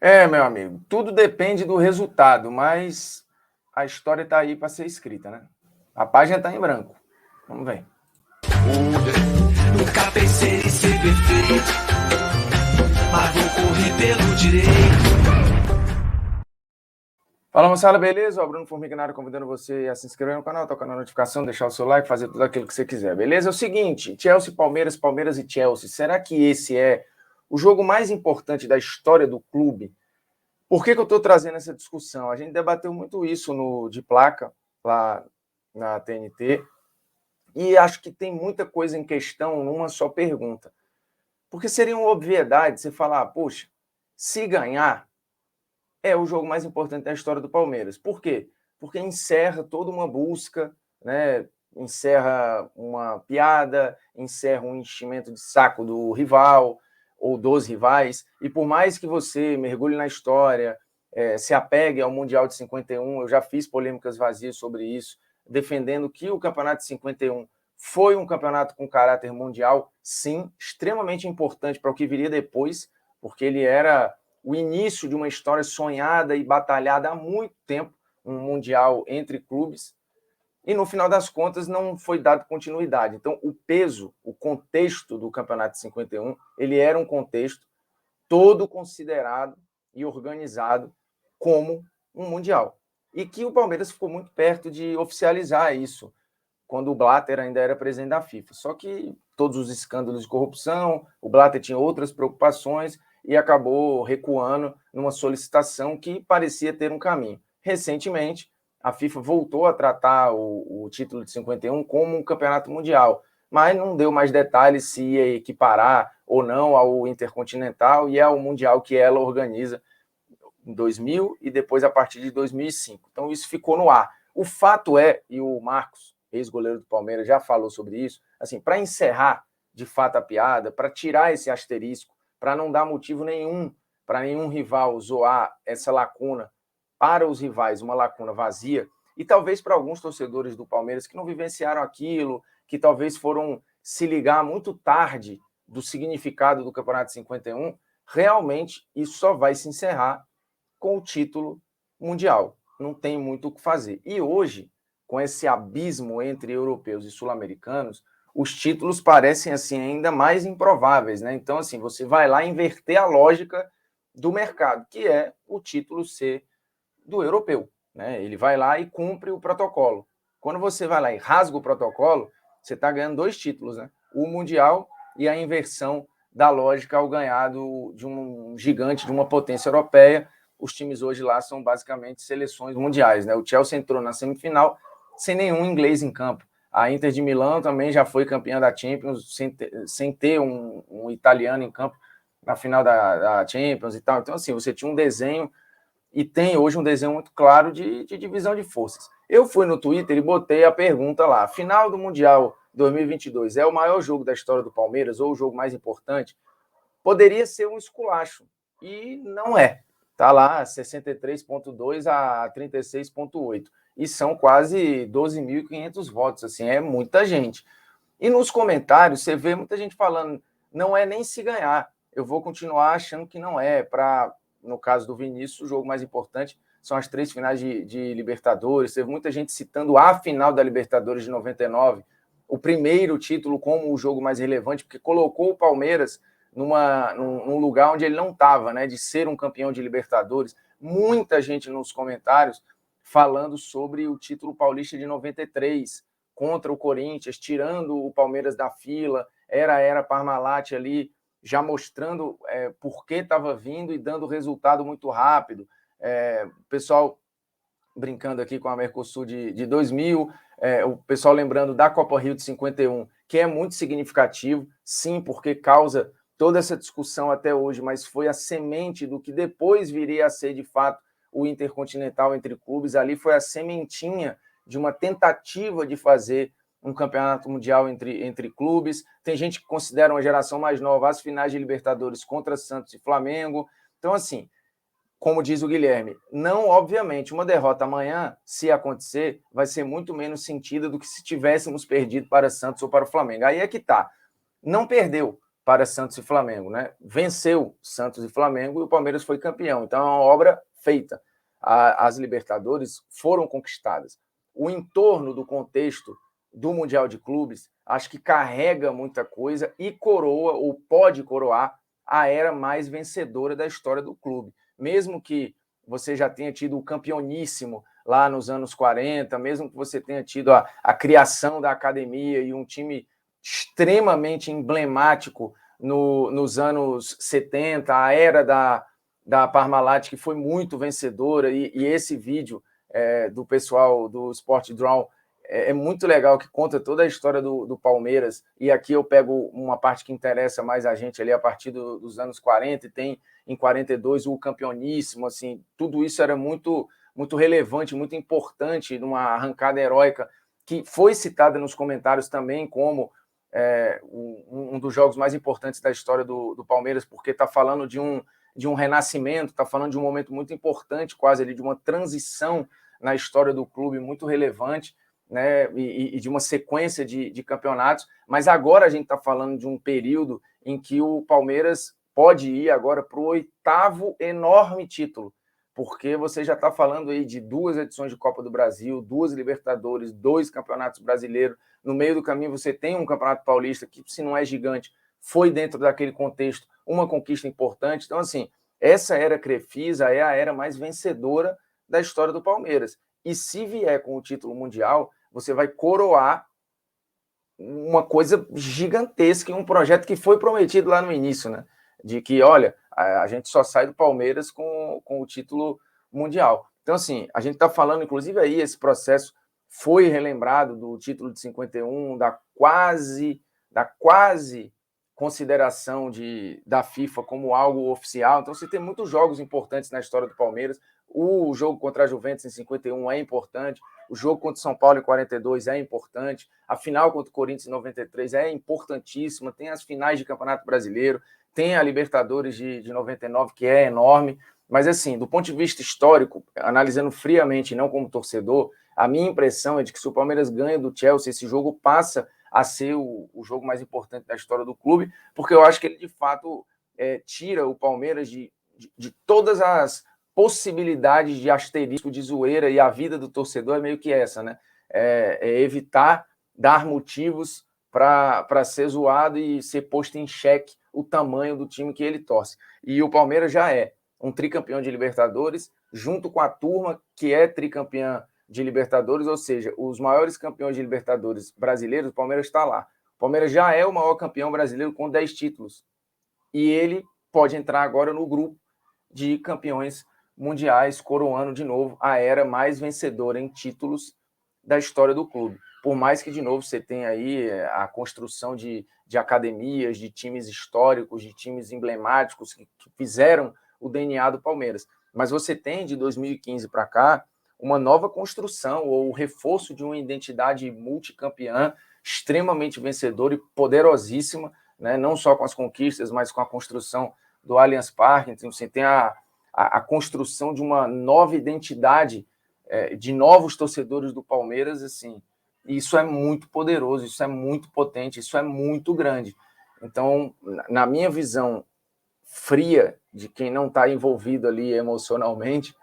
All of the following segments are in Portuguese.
Meu amigo, tudo depende do resultado, mas a história está aí para ser escrita, né? A página está em branco. Vamos ver. Nunca pensei em ser perfeito, mas vou correr pelo direito. Fala, moçada, beleza? O Bruno Formiga na área, convidando você a se inscrever no canal, tocar na notificação, deixar o seu like, fazer tudo aquilo que você quiser, beleza? É o seguinte, Chelsea, Palmeiras, Palmeiras e Chelsea. Será que esse é o jogo mais importante da história do clube? Por que eu estou trazendo essa discussão? A gente debateu muito isso no de placa, lá na TNT, e acho que tem muita coisa em questão numa só pergunta. Porque seria uma obviedade você falar, poxa, se ganhar, é o jogo mais importante da história do Palmeiras. Por quê? Porque encerra toda uma busca, né? Encerra uma piada, encerra um enchimento de saco do rival ou dos rivais. E por mais que você mergulhe na história, se apegue ao Mundial de 51, eu já fiz polêmicas vazias sobre isso, defendendo que o Campeonato de 51 foi um campeonato com caráter mundial, sim, extremamente importante para o que viria depois, porque ele era o início de uma história sonhada e batalhada há muito tempo, um mundial entre clubes, e no final das contas não foi dado continuidade. Então, o peso, o contexto do Campeonato de 51, ele era um contexto todo considerado e organizado como um mundial. E que o Palmeiras ficou muito perto de oficializar isso, quando o Blatter ainda era presidente da FIFA. Só que todos os escândalos de corrupção, o Blatter tinha outras preocupações e acabou recuando numa solicitação que parecia ter um caminho. Recentemente, a FIFA voltou a tratar o título de 51 como um campeonato mundial, mas não deu mais detalhes se ia equiparar ou não ao Intercontinental e ao Mundial que ela organiza em 2000 e depois a partir de 2005. Então isso ficou no ar. O fato é, e o Marcos, ex-goleiro do Palmeiras, já falou sobre isso, assim, para encerrar de fato a piada, para tirar esse asterisco, para não dar motivo nenhum para nenhum rival zoar essa lacuna para os rivais, uma lacuna vazia, e talvez para alguns torcedores do Palmeiras que não vivenciaram aquilo, que talvez foram se ligar muito tarde do significado do Campeonato 51, realmente isso só vai se encerrar com o título mundial. Não tem muito o que fazer. E hoje, com esse abismo entre europeus e sul-americanos, os títulos parecem assim ainda mais improváveis, né? Então, assim, você vai lá inverter a lógica do mercado, que é o título ser do europeu, né? Ele vai lá e cumpre o protocolo. Quando você vai lá e rasga o protocolo, você está ganhando dois títulos, né? O mundial e a inversão da lógica ao ganhar de um gigante, de uma potência europeia. Os times hoje lá são basicamente seleções mundiais, né? O Chelsea entrou na semifinal sem nenhum inglês em campo. A Inter de Milão também já foi campeã da Champions sem ter um italiano em campo na final da Champions e tal. Então, assim, você tinha um desenho e tem hoje um desenho muito claro de divisão de forças. Eu fui no Twitter e botei a pergunta lá: final do Mundial 2022 é o maior jogo da história do Palmeiras ou o jogo mais importante? Poderia ser um esculacho, e não é. Está lá 63,2 a 36,8. E são quase 12.500 votos, assim, é muita gente. E nos comentários você vê muita gente falando, não é nem se ganhar. Eu vou continuar achando que não é. Para, no caso do Vinícius, o jogo mais importante são as 3 finais de Libertadores. Teve muita gente citando a final da Libertadores de 99, o primeiro título como o jogo mais relevante, porque colocou o Palmeiras num lugar onde ele não estava, né, de ser um campeão de Libertadores. Muita gente nos comentários falando sobre o título paulista de 93, contra o Corinthians, tirando o Palmeiras da fila, era Parmalat ali, já mostrando por que estava vindo e dando resultado muito rápido. O pessoal brincando aqui com a Mercosul de 2000, o pessoal lembrando da Copa Rio de 51, que é muito significativo, sim, porque causa toda essa discussão até hoje, mas foi a semente do que depois viria a ser, de fato, o Intercontinental entre clubes. Ali foi a sementinha de uma tentativa de fazer um campeonato mundial entre clubes. Tem gente que considera uma geração mais nova as finais de Libertadores contra Santos e Flamengo. Então, assim, como diz o Guilherme, não, obviamente, uma derrota amanhã, se acontecer, vai ser muito menos sentida do que se tivéssemos perdido para Santos ou para o Flamengo. Aí é que tá. Não perdeu. para Santos e Flamengo, né? Venceu Santos e Flamengo e o Palmeiras foi campeão. Então é uma obra feita. As Libertadores foram conquistadas. O entorno do contexto do Mundial de Clubes, acho que carrega muita coisa e coroa, ou pode coroar, a era mais vencedora da história do clube. Mesmo que você já tenha tido o campeoníssimo lá nos anos 40, mesmo que você tenha tido a criação da academia e um time extremamente emblemático nos anos 70, a era da Parmalat, que foi muito vencedora, e esse vídeo do pessoal do Sport Draw é muito legal, que conta toda a história do Palmeiras, e aqui eu pego uma parte que interessa mais a gente ali a partir dos anos 40, e tem em 42 o campeoníssimo, assim, tudo isso era muito, muito relevante, muito importante, numa arrancada heróica, que foi citada nos comentários também como um dos jogos mais importantes da história do Palmeiras, porque está falando de um renascimento, está falando de um momento muito importante, quase ali, de uma transição na história do clube muito relevante, né, e de uma sequência de campeonatos, mas agora a gente está falando de um período em que o Palmeiras pode ir agora para o 8º enorme título, porque você já está falando aí de 2 edições de Copa do Brasil, 2 Libertadores, 2 Campeonatos Brasileiros, no meio do caminho você tem um Campeonato Paulista que, se não é gigante, foi dentro daquele contexto uma conquista importante. Então, assim, essa era Crefisa é a era mais vencedora da história do Palmeiras. E se vier com o título mundial, você vai coroar uma coisa gigantesca, um projeto que foi prometido lá no início, né? De que, olha, a gente só sai do Palmeiras com o título mundial. Então, assim, a gente está falando, inclusive, aí, esse processo foi relembrado do título de 51, da quase consideração da FIFA como algo oficial. Então, você tem muitos jogos importantes na história do Palmeiras. O jogo contra a Juventus em 51 é importante, o jogo contra o São Paulo em 42 é importante, a final contra o Corinthians em 93 é importantíssima, tem as finais de Campeonato Brasileiro, tem a Libertadores de 99, que é enorme, mas assim, do ponto de vista histórico, analisando friamente, não como torcedor, a minha impressão é de que se o Palmeiras ganha do Chelsea, esse jogo passa a ser o jogo mais importante da história do clube, porque eu acho que ele, de fato, tira o Palmeiras de todas as possibilidades de asterisco, de zoeira, e a vida do torcedor é meio que essa, né? É evitar dar motivos para ser zoado e ser posto em xeque o tamanho do time que ele torce. E o Palmeiras já é um tricampeão de Libertadores, junto com a turma que é tricampeã de Libertadores, ou seja, os maiores campeões de Libertadores brasileiros, o Palmeiras está lá. O Palmeiras já é o maior campeão brasileiro com 10 títulos. E ele pode entrar agora no grupo de campeões mundiais, coroando de novo a era mais vencedora em títulos da história do clube. Por mais que, de novo, você tenha aí a construção de academias, de times históricos, de times emblemáticos que fizeram o DNA do Palmeiras. Mas você tem, de 2015 para cá, uma nova construção ou o reforço de uma identidade multicampeã extremamente vencedora e poderosíssima, né? Não só com as conquistas, mas com a construção do Allianz Parque. Então, você tem a construção de uma nova identidade, de novos torcedores do Palmeiras, assim, isso é muito poderoso, isso é muito potente, isso é muito grande. Então, na minha visão fria, de quem não está envolvido ali emocionalmente,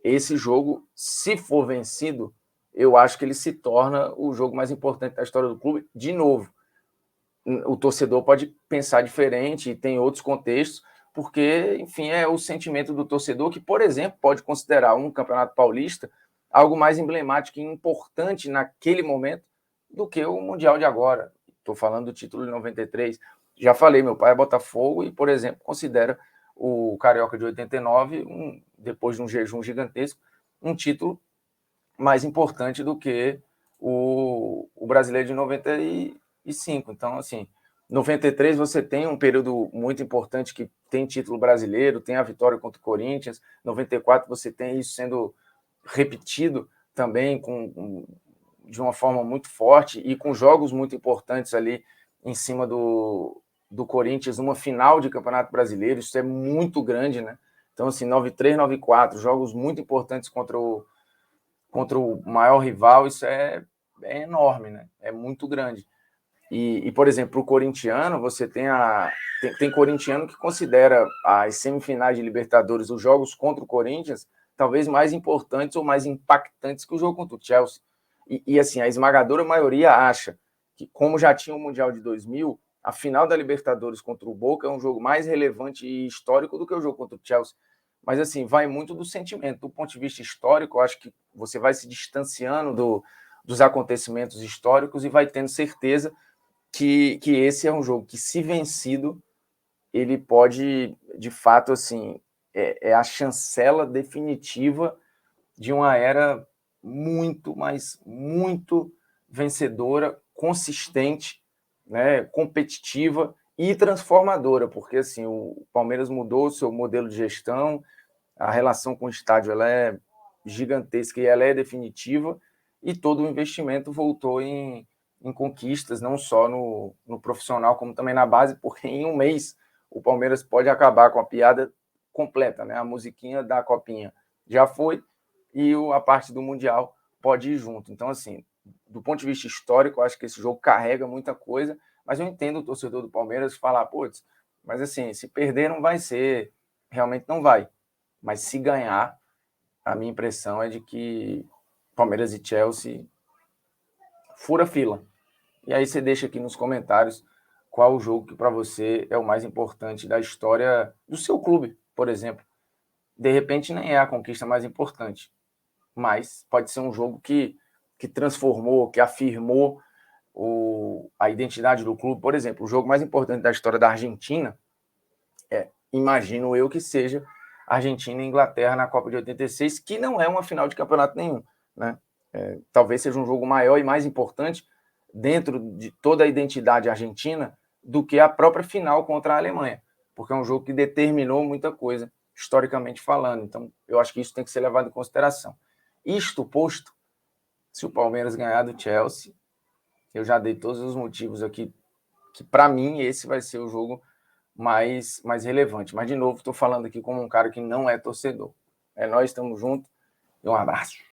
esse jogo, se for vencido, eu acho que ele se torna o jogo mais importante da história do clube. De novo, o torcedor pode pensar diferente e tem outros contextos, porque, enfim, é o sentimento do torcedor que, por exemplo, pode considerar um Campeonato Paulista algo mais emblemático e importante naquele momento do que o Mundial de agora. Estou falando do título de 93. Já falei, meu pai é Botafogo e, por exemplo, considera o Carioca de 89, depois de um jejum gigantesco, um título mais importante do que o Brasileiro de 95. Então, assim, 93 você tem um período muito importante que tem título brasileiro, tem a vitória contra o Corinthians. 94 você tem isso sendo repetido também de uma forma muito forte e com jogos muito importantes ali em cima do Corinthians, numa final de Campeonato Brasileiro. Isso é muito grande, né? Então, assim, 93, 94, jogos muito importantes contra o maior rival, isso é enorme, né? É muito grande. Por exemplo, o corintiano, você tem corintiano que considera as semifinais de Libertadores, os jogos contra o Corinthians, talvez mais importantes ou mais impactantes que o jogo contra o Chelsea. Assim, a esmagadora maioria acha que, como já tinha o Mundial de 2000, a final da Libertadores contra o Boca é um jogo mais relevante e histórico do que o jogo contra o Chelsea. Mas, assim, vai muito do sentimento. Do ponto de vista histórico, eu acho que você vai se distanciando dos acontecimentos históricos e vai tendo certeza que esse é um jogo que, se vencido, ele pode, de fato, assim, é a chancela definitiva de uma era muito, mas muito vencedora, consistente, né, competitiva e transformadora, porque assim, o Palmeiras mudou o seu modelo de gestão, a relação com o estádio ela é gigantesca e ela é definitiva, e todo o investimento voltou em conquistas, não só no profissional, como também na base, porque em um mês o Palmeiras pode acabar com a piada completa, né? A musiquinha da copinha já foi, e a parte do Mundial pode ir junto. Então, assim, do ponto de vista histórico, eu acho que esse jogo carrega muita coisa, mas eu entendo o torcedor do Palmeiras falar, putz, mas assim, se perder não vai ser, realmente não vai. Mas se ganhar, a minha impressão é de que Palmeiras e Chelsea fura fila. E aí você deixa aqui nos comentários qual o jogo que para você é o mais importante da história do seu clube, por exemplo. De repente nem é a conquista mais importante, mas pode ser um jogo que transformou, que afirmou a identidade do clube. Por exemplo, o jogo mais importante da história da Argentina imagino eu que seja Argentina e Inglaterra na Copa de 86, que não é uma final de campeonato nenhum, né? Talvez seja um jogo maior e mais importante dentro de toda a identidade argentina do que a própria final contra a Alemanha, porque é um jogo que determinou muita coisa, historicamente falando. Então, eu acho que isso tem que ser levado em consideração. Isto posto, se o Palmeiras ganhar do Chelsea, eu já dei todos os motivos aqui, que para mim esse vai ser o jogo mais relevante. Mas, de novo, estou falando aqui como um cara que não é torcedor. Nós estamos juntos e um abraço.